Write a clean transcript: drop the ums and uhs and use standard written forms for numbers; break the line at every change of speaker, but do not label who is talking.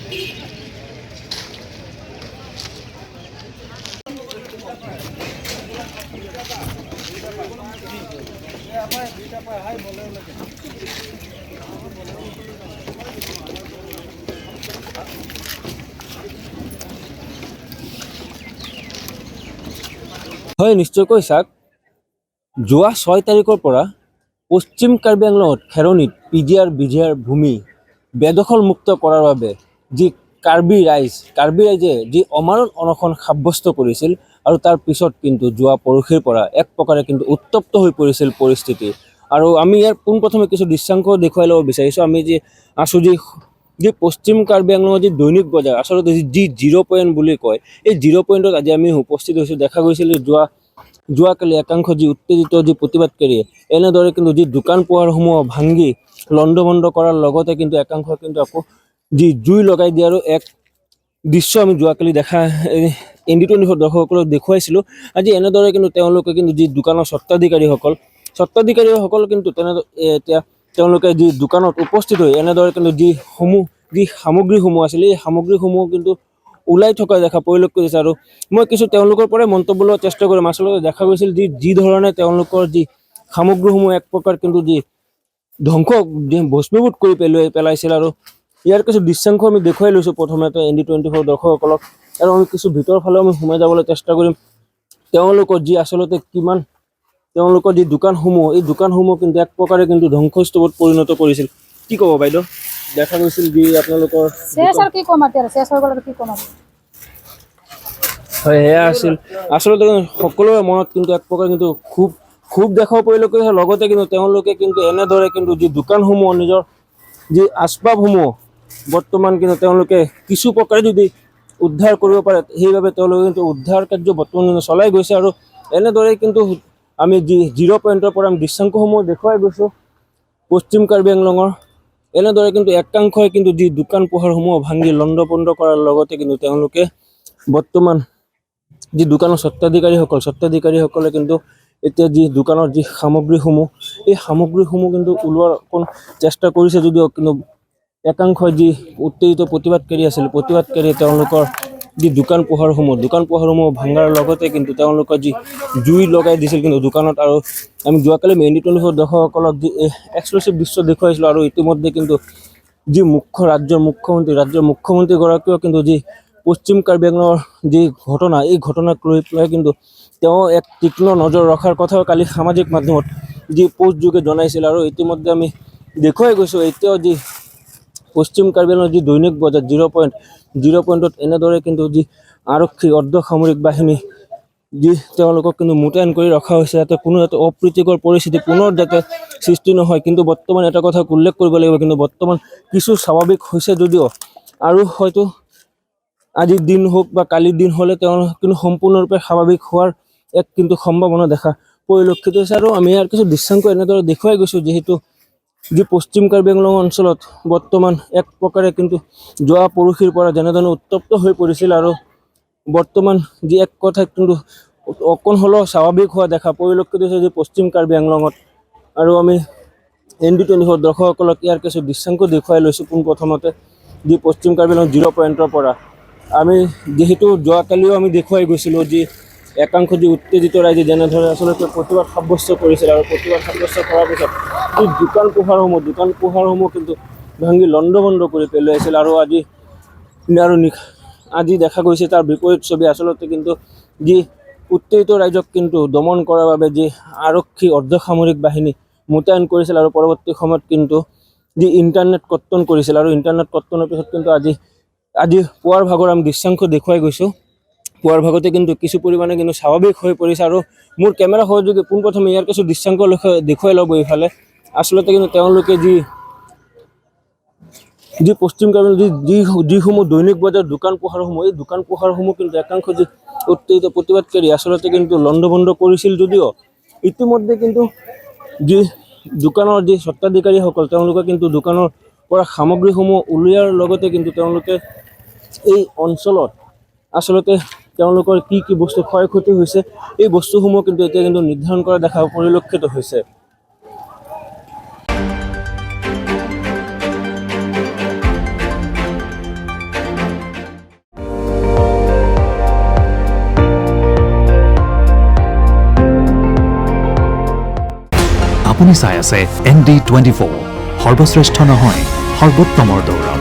হয় নিশ্চয়কৈ চাওক যোৱা 6 তাৰিখৰ পৰা পশ্চিম কাৰ্বি আংলঙত খেৰণিত পিজিআৰ বিজিআৰ ভূমি বেদখল মুক্ত কৰাৰ বাবে যি কাৰ্বি ৰাইজে যি অমানন অনশন সাব্যস্ত কৰিছিল আৰু তাৰ পিছত কিন্তু যোৱা পৰহিৰ পৰা এক প্ৰকাৰে কিন্তু উত্তপ্ত হৈ পৰিছিল পৰিস্থিতি। আৰু আমি ইয়াৰ পোনপ্ৰথমে কিছু দৃশ্যাংশ দেখুৱাই ল'ব বিচাৰিছোঁ। আমি যি আছোঁ যি পশ্চিম কাৰ্বি আংলঙৰ যি দৈনিক বজাৰ আচলতে যি 0 পইণ্ট বুলি কয়, এই 0 পইণ্টত আজি আমি উপস্থিত হৈছোঁ। দেখা গৈছিল যোৱাকালি একাংশ যি উত্তেজিত যি প্ৰতিবাদকাৰীয়ে এনেদৰে কিন্তু যি দোকান পোহাৰসমূহ ভাঙি লণ্ডভণ্ড কৰাৰ লগতে কিন্তু একাংশ কিন্তু আকৌ যি জুই লগাই দিয়াৰো এক দৃশ্য আমি যোৱাকালি দেখা ND24 দৰ্শকসকলক দেখুৱাইছিলোঁ। আজি এনেদৰে কিন্তু তেওঁলোকে কিন্তু যি দোকানৰ স্বত্বাধিকাৰীসকল কিন্তু এতিয়া তেওঁলোকে যি দোকানত উপস্থিত হৈ এনেদৰে কিন্তু যি সামগ্ৰীসমূহ আছিল এই সামগ্ৰীসমূহ কিন্তু ওলাই থকা দেখা পৰিলক্ষিত হৈছে। আৰু মই কিছু তেওঁলোকৰ পৰাই মন্তব্য লোৱাৰ চেষ্টা কৰিম। আচলতে দেখা গৈছিল যি ধৰণে তেওঁলোকৰ যি সামগ্ৰীসমূহ এক প্ৰকাৰ কিন্তু যি ধ্বংস ভস্মীভূত কৰি পেলাইছিল। আৰু ইয়াৰ কিছু দৃশ্যাংশ আমি দেখুৱাই লৈছোঁ প্ৰথমতে ND24 দৰ্শকসকলক, আৰু আমি কিছু ভিতৰৰ ফালেও আমি সোমাই যাবলৈ চেষ্টা কৰিম। তেওঁলোকৰ যি আচলতে কিমান তেওঁলোকৰ যি দোকানসমূহ এই দোকানসমূহ কিন্তু এক প্ৰকাৰে কিন্তু ধ্বংসস্তূপত পৰিণত কৰিছিল। কি ক'ব বাইদেউ? দেখা গৈছিল যি আপোনালোকৰ হয় সেয়া আছিল আচলতে সকলোৰে মনত কিন্তু এক প্ৰকাৰ কিন্তু খুব দেখাব পৰিলক্ষিত হৈছে। লগতে কিন্তু তেওঁলোকে কিন্তু এনেদৰে কিন্তু যি দোকানসমূহ নিজৰ যি আচবাবসমূহ বৰ্তমান কিন্তু তেওঁলোকে কিছু প্ৰকাৰে যদি উদ্ধাৰ কৰিব পাৰে সেইবাবে তেওঁলোকে কিন্তু উদ্ধাৰ কাৰ্য বৰ্তমান চলাই গৈছে। আৰু এনেদৰে কিন্তু আমি যি 0 পইণ্টৰ পৰা আমি দৃশ্যাংশসমূহ দেখুৱাই গৈছোঁ পশ্চিম কাৰ্বি আংলঙৰ। এনেদৰে কিন্তু একাংশই কিন্তু যি দোকান পোহাৰসমূহ ভাঙি লণ্ডভণ্ড কৰাৰ লগতে কিন্তু তেওঁলোকে বৰ্তমান যি দোকানৰ স্বত্বাধিকাৰীসকলে কিন্তু এতিয়া যি দোকানৰ যি সামগ্ৰীসমূহ এই সামগ্ৰীসমূহ কিন্তু ওলোৱাৰ অকণ চেষ্টা কৰিছে যদিও কিন্তু একাংশই যি উত্তেজিত প্ৰতিবাদকাৰীয়ে তেওঁলোকৰ যি দোকান পোহাৰসমূহ ভাঙাৰ লগতে কিন্তু তেওঁলোকৰ যি জুই লগাই দিছিল কিন্তু দোকানত। আৰু আমি যোৱাকালি ND24 দৰ্শকসকলক যি এক্সক্লুচিভ দৃশ্য দেখুৱাইছিলোঁ। আৰু ইতিমধ্যে কিন্তু যি ৰাজ্যৰ মুখ্যমন্ত্ৰীগৰাকীয়েও কিন্তু যি পশ্চিম কাৰ্বি আংলঙৰ যি ঘটনা এই ঘটনাক লৈ পেলাই কিন্তু তেওঁ এক তীক্ষ্ণ নজৰ ৰখাৰ কথাও কালি সামাজিক মাধ্যমত যি পোষ্টযোগে জনাইছিল। আৰু ইতিমধ্যে আমি দেখুৱাই গৈছোঁ এতিয়াও যি পশ্চিম কাৰ্বি আংলঙৰ যি দৈনিক বজাৰ 0 পইণ্টত এনেদৰে কিন্তু যি আৰক্ষী অৰ্ধসামৰিক বাহিনী যি তেওঁলোকক কিন্তু মোতায়েন কৰি ৰখা হৈছে যাতে কোনো অপ্ৰীতিকৰ পৰিস্থিতি পুনৰ যাতে সৃষ্টি নহয়। কিন্তু বৰ্তমান এটা কথা উল্লেখ কৰিব লাগিব, কিন্তু বৰ্তমান কিছু স্বাভাৱিক হৈছে যদিও আৰু হয়তো আজিৰ দিন হওক বা কালিৰ দিন হ'লে তেওঁ কিন্তু সম্পূৰ্ণৰূপে স্বাভাৱিক হোৱাৰ এক কিন্তু সম্ভাৱনা দেখা পৰিলক্ষিত হৈছে। আৰু আমি ইয়াৰ কিছু দৃশ্যাংশ এনেদৰে দেখুৱাই গৈছোঁ যিহেতু যি পশ্চিম কাৰ্বি আংলং অঞ্চলত বৰ্তমান এক প্ৰকাৰে কিন্তু যোৱা পৰহিৰ পৰা যেনেধৰণে উত্তপ্ত হৈ পৰিছিল আৰু বৰ্তমান যি এক কথা কিন্তু অকণ হ'লেও স্বাভাৱিক হোৱা দেখা পৰিলক্ষিত হৈছে যি পশ্চিম কাৰ্বি আংলঙত। আৰু আমি ND24 দৰ্শকসকলক ইয়াৰ কিছু দৃশ্যাংশ দেখুৱাই লৈছোঁ পোনপ্ৰথমতে যি পশ্চিম কাৰ্বি আংলং 0 পইণ্টৰ পৰা। আমি যিহেতু যোৱাকালিও আমি দেখুৱাই গৈছিলোঁ যি একাংশ যি উত্তেজিত ৰাইজে যেনেদৰে আচলতে প্ৰতিবাদ সাব্যস্ত কৰিছিল। আৰু প্ৰতিবাদ সাব্যস্ত কৰাৰ পিছত যি দোকান পোহাৰসমূহ কিন্তু ভাঙি লণ্ডভণ্ড কৰি পেলাইছিল। আৰু আজি দেখা গৈছে তাৰ বিপৰীত ছবি। আচলতে কিন্তু যি উত্তেজিত ৰাইজক কিন্তু দমন কৰাৰ বাবে যি আৰক্ষী অৰ্ধসামৰিক বাহিনী মোতায়েন কৰিছিল আৰু পৰৱৰ্তী সময়ত কিন্তু যি ইণ্টাৰনেট কৰ্তন কৰিছিল। আৰু ইণ্টাৰনেট কৰ্তনৰ পিছত কিন্তু আজি পুৱাৰ ভাগৰ আমি দৃশ্যাংশ দেখুৱাই গৈছোঁ। পুৱাৰ ভাগতে কিন্তু কিছু পৰিমাণে কিন্তু স্বাভাৱিক হৈ পৰিছে। আৰু মোৰ কেমেৰা সহযোগী পোনপ্ৰথমে ইয়াৰ কিছু দৃশ্যাংশ দেখুৱাই ল'ব এইফালে। আচলতে কিন্তু তেওঁলোকে যি পশ্চিম কাৰ্বি যিসমূহ দৈনিক বজাৰ দোকান পোহাৰসমূহ কিন্তু একাংশ যি উত্তেজিত প্ৰতিবাদকাৰী আচলতে কিন্তু লণ্ডভণ্ড কৰিছিল যদিও ইতিমধ্যে কিন্তু যি দোকানৰ যি স্বত্বাধিকাৰীসকল তেওঁলোকে কিন্তু দোকানৰ পৰা সামগ্ৰীসমূহ উলিওৱাৰ লগতে কিন্তু তেওঁলোকে এই অঞ্চলত আচলতে তেওঁলোকৰ কি বস্তু ক্ষয় ক্ষতি হৈছে এই বস্তুসমূহ কিন্তু এতিয়া কিন্তু নিৰ্ধাৰণ কৰা দেখা পৰিলক্ষিত হৈছে।
আপুনি চাই আছে ND24 সৰ্বশ্ৰেষ্ঠ নহয় সৰ্বোত্তমৰ দৌৰত।